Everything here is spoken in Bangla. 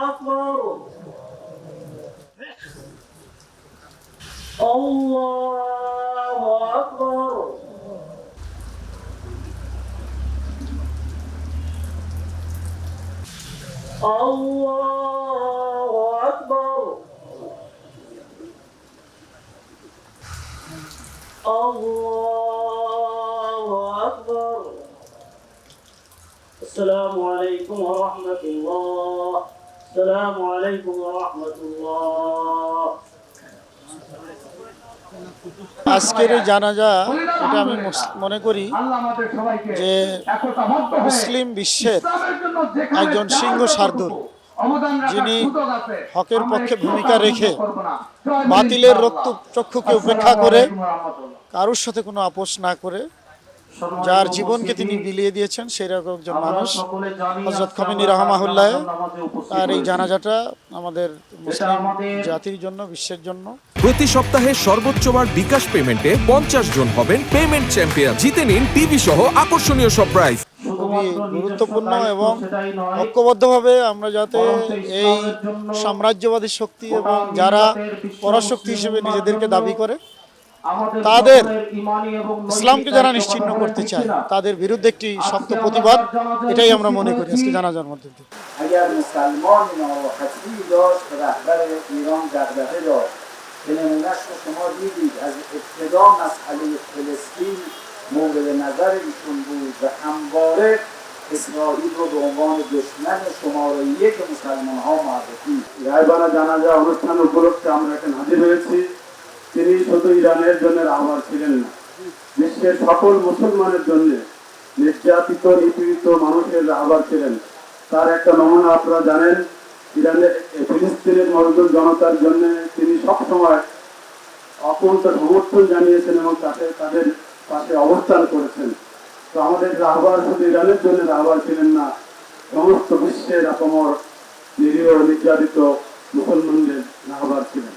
أكبر الله أكبر الله أكبر الله أكبر السلام عليكم ورحمة الله السلام عليكم ورحمة الله আজকের এই জানাজা এটা আমি মনে করি যে মুসলিম বিশ্বের একজন সিংহ শার্দুল, যিনি হকের পক্ষে ভূমিকা রেখে বাতিলের রক্তচক্ষুকে উপেক্ষা করে কারোর সাথে কোনো আপোষ না করে যার জীবনকে তিনি বিলিয়ে দিয়েছেন, সেই রকম একজন মানুষ হযরত খমেনি রাহমাহুল্লাহ। তার এই জানাজাটা আমাদের মুসলিম জাতির জন্য, বিশ্বের জন্য। প্রতি সপ্তাহে সর্বোচ্চ বার বিকাশ পেমেন্টে 50 জন হবেন পেমেন্ট চ্যাম্পিয়ন। জিতে নিন টিভি সহ আকর্ষণীয় সব প্রাইজ। খুবই গুরুত্বপূর্ণ এবং ঐক্যবদ্ধভাবে আমরা যাতে এই সাম্রাজ্যবাদী শক্তি এবং যারা পরাশক্তি হিসেবে নিজেদেরকে দাবি করে, তাদের ইসলামকে যারা নিশ্চিহ্ন করতে চায়, তাদের বিরুদ্ধে একটি শক্ত প্রতিবাদ, এটাই আমরা মনে করি আজকে জানাজার মধ্যে দিয়ে। اگر مسلمان ناراحتی داشت رهبر ایران دغدغه داشت که نمونهش رو شما دیدید از ابتدا مسئله فلسطین مورد نظر ایشون بود و همواره اسرائیل رو به عنوان دشمن شماره یک مسلمان ها معرفی রায়বানা জানাজা অনুষ্ঠান উপলক্ষে আমরা এখানে হাজির হয়েছি। তিনি শুধু ইরানের জন্য রাহবার ছিলেন না, বিশ্বের সকল মুসলমানের জন্য, নির্যাতিত নিপীড়িত মানুষের রাহবার ছিলেন। তার একটা নমুনা আপনারা জানেন, ইরানের ফিলিস্তিনের মজলুম জনতার জন্য তিনি সবসময় অকুণ্ঠ সমর্থন জানিয়েছেন এবং তাদের পাশে অবস্থান করেছেন। তো আমাদের রাহবার শুধু ইরানের জন্য রাহবার ছিলেন না, সমস্ত বিশ্বের আপমর নিরীহ নির্যাতিত মুসলমানদের রাহবার ছিলেন।